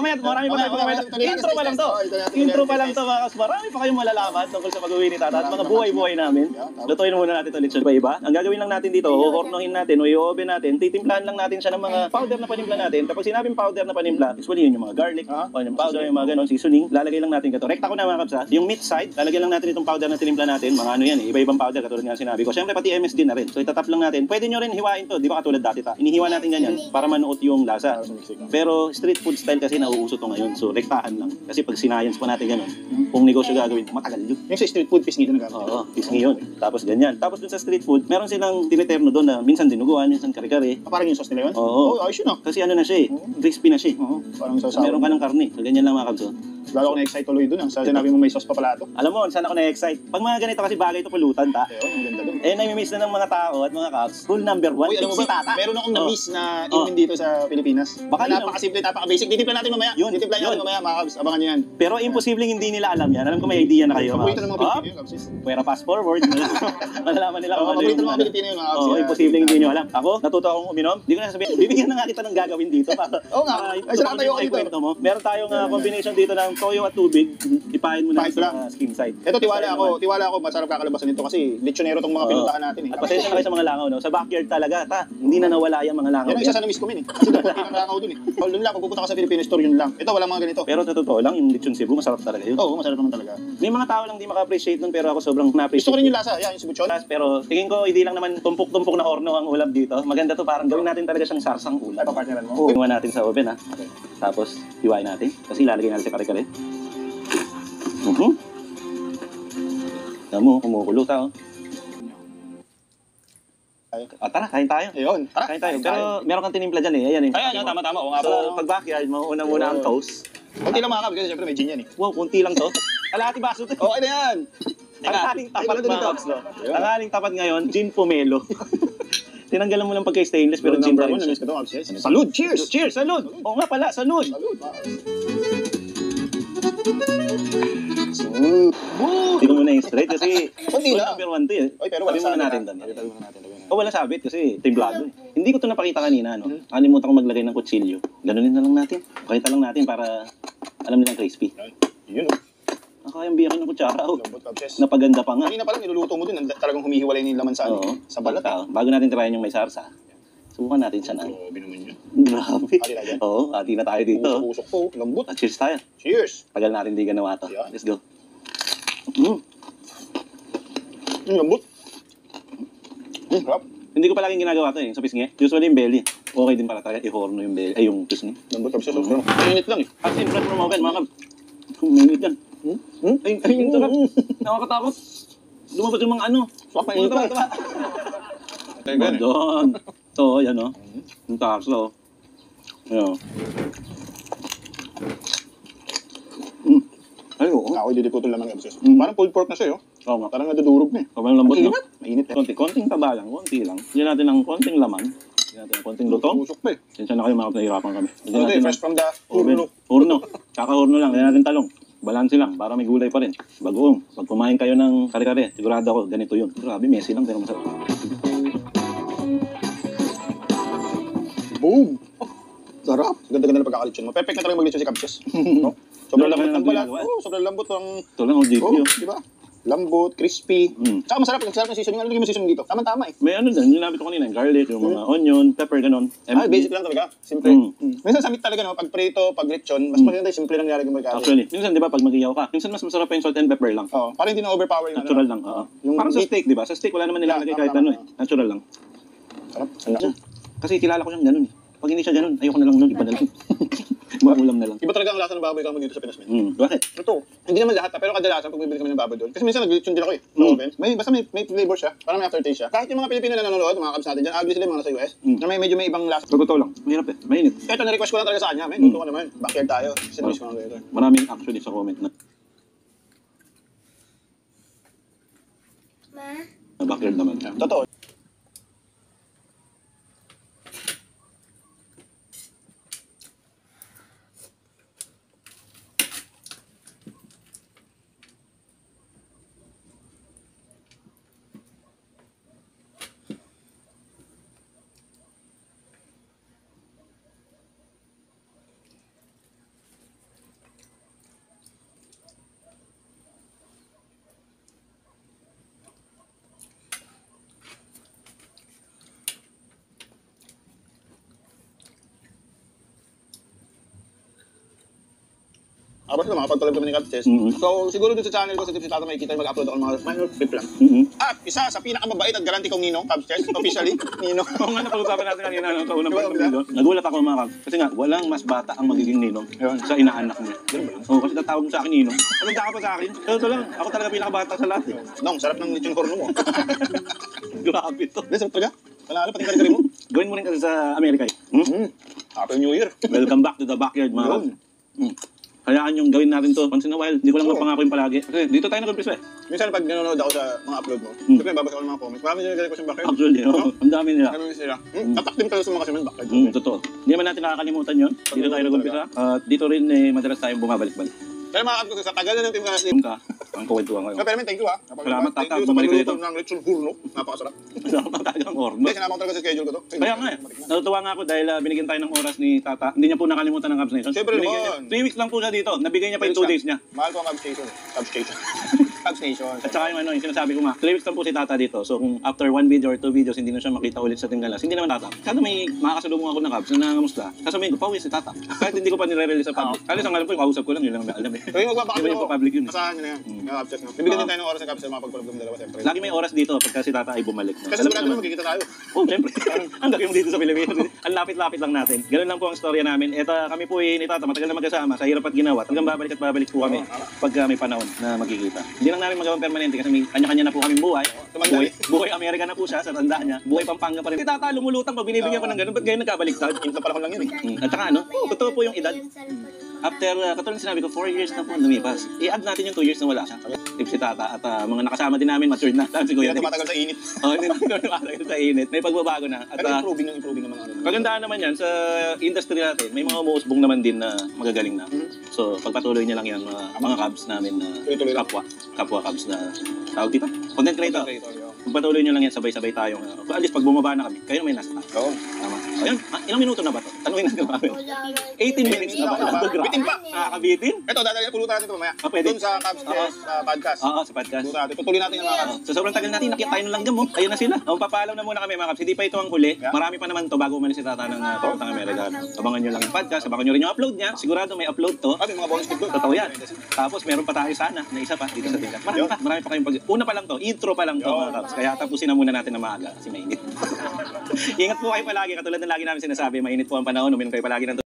Mamaya, marami pa tayo kumamaya. Intro pa lang to. Intro pa lang to mga kas. Marami pa kayong malalaman tungkol sa pag-uwi ni Tata at mga buhay-buhay namin. Lutuin muna natin ito lechon. Iba-iba. Ang gagawin lang natin dito, uhornohin natin o i-oven natin. Titimplahan lang natin siya ng mga powder na panimpla natin. Kapag sinabing powder na panimpla, usually yun yung mga garlic, yung powder, yung mga ganon, seasoning. Lalagay lang natin ito. Rekta ko na mga kaps ha. Yung meat side, lalagyan lang natin itong powder na tinimpla natin. Mga ano yan eh, iba-ibang powder katulad nga sinabi ko. Siyempre pati MSG na rin. So itatap lang natin. Pwede nyo rin hiwain to, di ba katulad dati ta. Inihiwa natin ganyan para manuot yung lasa. Pero street food style kasi nauuso to ngayon. So rektahan lang. Kasi pag sinayans pa natin ganun, kung negosyo gagawin, matagal yun. Yung sa street food, pisngi doon nagamit. Oo, pisngi yun. Tapos ganyan. Tapos dun sa street food, meron silang tiniterno doon na minsan dinuguan, minsan kare-kare. Parang yung sauce nila yun? Oo. Ayos yun ah. Kasi ano na siya eh, crispy na siya eh. Oo, parang sausaw. Meron ka ng karne. So ganyan lang mga kabso. Lalo ako na-excite tuloy doon ah. Sa sinabi mo may sauce pa pala ito. Alam mo, saan ako na-excite? Pag mga ganito kasi bagay ito pulutan, ta. Ayun, ang ganda doon. Eh, namimiss na ng mga tao at mga kabs. Rule number 1, Uy, alam mo si ba, Tata. meron akong na-miss na Oh. inumin dito sa Pilipinas. Baka yun, napaka-simple, napaka-basic. Titimpla natin mamaya. Yun, Titimpla natin yun. mamaya, mga kabs. Abangan nyo yan. Pero imposibleng hindi nila alam yan. Alam ko may idea na kayo. Paborito ng mga Ah, Pilipino yun, kabsis. pwera fast forward. Malalaman nila kung ano Paborito ng yung... mga Pilipino yun, mga kabs. Oo, Kaya- imposibleng hindi nyo alam. Ako, natuto akong uminom. Hindi ko na sabihin. Bibigyan na nga kita ng gagawin dito. Oo nga. Ay, sarap tayo ako dito. Mo. Meron tayong combination dito ng toyo at tubig. Ipahin mo na Pahit sa lang. skin side. Ito, tiwala ako, masarap kakalabasan nito kasi lechonero tong mga pinuntahan natin eh. At pasensya na kayo sa mga langaw, no? Sa backyard talaga, ta. Hindi na nawala yung mga langaw. Yan ang isa sa na-miss ko min eh. Kasi doon, pinakakaw doon eh. Doon lang, kung pupunta ka sa Filipino store, yun lang. Ito, walang mga ganito. Pero sa totoo lang, yung lechon Cebu, masarap talaga yun. Oo, masarap naman talaga. May mga tao lang di maka-appreciate nun, pero ako sobrang na-appreciate. Gusto ko rin yung lasa, yan, yung sibuchon. Pero tingin ko, hindi lang naman tumpok-tumpok na horno ang ulam dito. Maganda to, parang gawin natin talaga siyang sarsang ulam. Ay, papartneran mo. Iwan natin sa oven, ha. Tapos, hiwain natin. Kasi ilalagay natin sa kare-kare. Alam mo, kumukulo tao. Tara, kain tayo. Ayun, tara. Kain tayo. Pero meron kang tinimpla dyan eh. Ayan eh. Ayan, tama. Oo nga So, pala. pag backyard, mauuna muna ang toast. Kunti lang mga kabs, kasi syempre may gin yan eh. Wow, kunti lang to. Kalahati baso to. Okay na yan. Ang aling tapat Ay, mga kaps, no? Ayun. Ang aling tapat ngayon, gin pomelo. Tinanggalan mo lang pagka-stainless pero gin pa rin siya. Salud, cheers! Cheers! Salud! Oo nga pala, salud! Salud. Hindi ko muna yung straight kasi Kunti lang. number 1 to eh. Oy, pero Tabi wala muna natin doon. Tabi muna natin. O wala sabit kasi timblado eh. Hindi ko to napakita kanina, no? Kalimutan ko maglagay ng kutsilyo. Ganunin na lang natin. Pakita lang natin para alam nilang crispy. Yun oh. Nakayang biyakin ng kutsara. Oh. Lambot kabs. Napaganda pa nga. Kanina pala niluluto mo dun, talagang humihiwalay na yung laman sa ano, Oo. sa balat. Bago natin tirayan yung may sarsa, subukan natin siya na. Grabe naman yun. Grabe. Ati na dyan. Oo, ati na tayo dito. Usok po, lambot. At cheers tayo. Cheers! Tagal natin di ganawa to. Yeah. Let's go. Lambot. Sarap. Hindi ko palaging ginagawa to eh, sa pisngi. Usually yung belly. Okay din para talaga i-horno yung belly, ay yung pisngi. Lambot kabs. Mainit lang eh. At in front from oven, mga kab. Minute yan. Ay, yung sarap. Nakakatakot. Lumabas yung mga ano. Swak mainit lang. Kaya ganun eh. Doon. So, yan o. Yung takso. Ayan. Ay, oo. Ako didiputol naman kabs. Mm. Parang pulled pork na siya oh. Oo nga. Parang nadudurog na eh. Sobrang lambot no? Mainit eh. Konting taba lang, konti lang. Hindi natin ng konting laman. Hindi natin ng konting lutong. Usok pa eh. Sinsya na kayo mga nahihirapan kami. Hindi Ano natin fresh from the oven. urno. Urno. Kaka-urno lang. Hindi natin talong. Balanse lang para may gulay pa rin. Bagoong. Pag kumain kayo ng kare-kare, sigurado ako ganito yun. Grabe, messy lang pero masarap. Boom! Sarap! Ganda-ganda na pagkakalitsyon mo. Perfect na talaga mag-litsyon si Kapsis. No? Sobrang Wala ka lambot na ng balat. ginagawa. Oo, sobrang lambot ang... Ito lang, OJP Oo, yun. di ba? Lambot, crispy. Tsaka masarap ng seasoning. Ano lagyan mo seasoning dito? Tama-tama eh. May ano din, yung nabi ko kanina, yung garlic, yung mga onion, pepper, ganon. Basic lang talaga. Simple. Minsan sa meat talaga, no? Pag prito, pag lechon, mas maganda yung simple lang nilalagay mo yung garlic. Actually, minsan di ba pag mag-iyaw ka, minsan mas masarap pa yung salt and pepper lang. Oo, parang hindi na overpower yung Natural ano. lang, oo. Yung Parang sa meat. steak, di ba? Sa steak, wala naman nilalagay kahit Tama, ano eh. Natural lang. Sarap. Sarap. Kasi kilala ko siyang ganun eh. Pag hindi siya ganun, ayoko na lang nun, iba na lang. Ibang ulam na lang. Iba talaga ang lasa ng baboy kamo dito sa Pinas, men. Bakit? Ito, hindi naman lahat, pero kadalasan pag bibili kami ng baboy doon. Kasi minsan nag-lechon din ako eh. Sa oven. Basta may flavor siya. Parang may aftertaste siya. Kahit yung mga Pilipino na nanonood, mga kabs natin dyan, ugly sila yung mga nasa US, na medyo may ibang lasa. Totoo lang. Mahirap eh. Mainit. Ito, na-request ko lang talaga sa kanya, men. Luto ko naman. Backyard tayo. Sinabis ko lang dito. Maraming actually sa comment na backyard naman. Totoo. Tapos na, makapag-collab kami ni Cubs Chess. So, siguro dun sa channel ko, sa Tips ni Tata, makikita yung mag-upload ako ng mga minor clip lang. At isa sa pinakamabait at garanti kong ninong, Cubs Chess, officially, ninong. Oo nga, napag-usapan natin kanina ng kaunang pagkakas. Nagulat ako mga Cubs. Kasi nga, walang mas bata ang magiging ninong sa inaanak niya. Oo, kasi tatawag mo sa akin ninong. Maganda ka pa sa akin. Ito lang, ako talaga pinakabata sa lahat. Nong, sarap ng lechon horno mo. Grabe to. Hindi, sarap talaga. Panalo, pati kari-kari mo. Gawin mo rin kasi sa Amerika eh. Happy New Year. Welcome back to the backyard mga Cubs. Hayaan yung gawin natin to once in a while. Hindi ko lang mapangako yung palagi. Kasi dito tayo nag-umpisa eh. Minsan pag nanonood ako sa mga upload mo, siyempre babasa ko ng mga comments. Marami din nagagalit ko sa bakit. Actually, ang dami nila. Marami sila. Tatak din talaga sa mga kasiman bakit. Totoo. Hindi naman natin nakakalimutan yun. Dito tayo nag-umpisa. At dito rin madalas tayong bumabalik-balik. Pero mga kapatid ko, sa tagal na ng Team Kanasli. Ka, ang kuwentuhan kayo. Pero thank you ha. Salamat, Tata. Thank you sa Bumalik ka dito. pagluluto ng lechon horno. Napakasarap. Salamat talagang orno. Hindi, sinama ko talaga sa schedule ko to. Kaya nga eh. Natutuwa nga ako dahil binigyan tayo ng oras ni Tata. Hindi niya po nakalimutan ng Cubs Nation. Siyempre Binigyan niya. naman. 3 weeks lang po siya dito. Nabigay niya pa yung 2 days niya. Mahal ko ang Cubs Station. Cubs Station. Cubs Nation. At saka yung sinasabi ko nga, 3 weeks lang po si Tata dito. So kung after 1 video or 2 videos, hindi na siya makita ulit sa Tinggalas, hindi naman Tata. Sana may makakasalubong ako ng Cubs na nangangamusta. Sasabihin ko, pauwi si Tata. Kahit hindi ko pa nire-release sa public. Alis ang alam ko, yung kausap ko lang, yun lang na alam eh. So yung magpapakasal Hindi mo pa public yun eh. Asahan nyo na yan. Yung Cubs Chess. Bibigyan din tayo ng oras ng Cubs sa mga pagpulog ng dalawa, siyempre. Lagi may oras dito pagka si Tata ay bumalik. No? Kasi Alam mo sigurado naman. naman magkikita tayo. Oh, siyempre. Ang dami mo dito sa Pilipinas. Ang lapit-lapit lang natin. Ganun lang po ang storya namin. Eto, kami po ni Tata, matagal na magkasama sa hirap at ginawa. Hanggang babalik at babalik po kami pagka may panahon na magkikita. Hindi lang namin magawang permanente kasi may kanya-kanya na po kami buhay. Buhay Amerika na po siya sa tanda niya. Buhay Pampanga pa rin. Si Tata lumulutang pag binibigyan ko ng ganun. Ba't ganyan nagkabaliktad? Yung sa panahon lang yun eh. At saka ano, totoo po yung edad. After, katulad sinabi ko, 4 years na po lumipas. I-add natin yung 2 years na wala siya. Tip si Tata at mga nakasama din namin, matured na. Sabi si Kuya. Hindi tumatagal sa init. Oo, hindi na tumatagal sa init. May pagbabago na. At Pero improving ng mga ano. pagandaan naman yan sa industry natin, may mga umuusbong naman din na magagaling na. So, pagpatuloy niya lang yan, mga Cubs namin na Tuloy-tuloy lang. kapwa Cubs na tawag dito. Content creator. Okay. Pagpatuloy niyo lang yan, sabay-sabay tayong. At least pag bumaba na kami, kayo may nasa taas. Oo. Tama. Ayun, ilang minuto na ba to? Tanungin natin kami. 18 minutes na ba? Bitin pa. Nakakabitin? Ito, dadalhin pulutan natin ito mamaya. Pwede. Doon sa Cubs Chess podcast. Oo, sa podcast. Pulutan natin. Tutuloy natin yung mga Cubs. So sobrang tagal natin, nakita tayo ng langgam mo. Ayun na sila. Papaalam na muna kami mga Cubs. Hindi pa ito ang huli. Marami pa naman to bago umalis si Tata ng Tortang Amerika. Abangan nyo lang yung podcast. Abangan nyo rin yung upload niya. Sigurado may upload to. May mga bonus clip doon. Totoo yan. Tapos meron pa tayo sana na isa pa dito sa Tingkat. Marami pa kayong pag... Una pa lang to. Intro pa lang to mga Cubs. Kaya tapusin na muna natin na maaga kasi mainit. Ingat po kayo palagi. Katulad ng lagi namin sinasabi, mainit po ang panahon. Uminom kayo palagi ng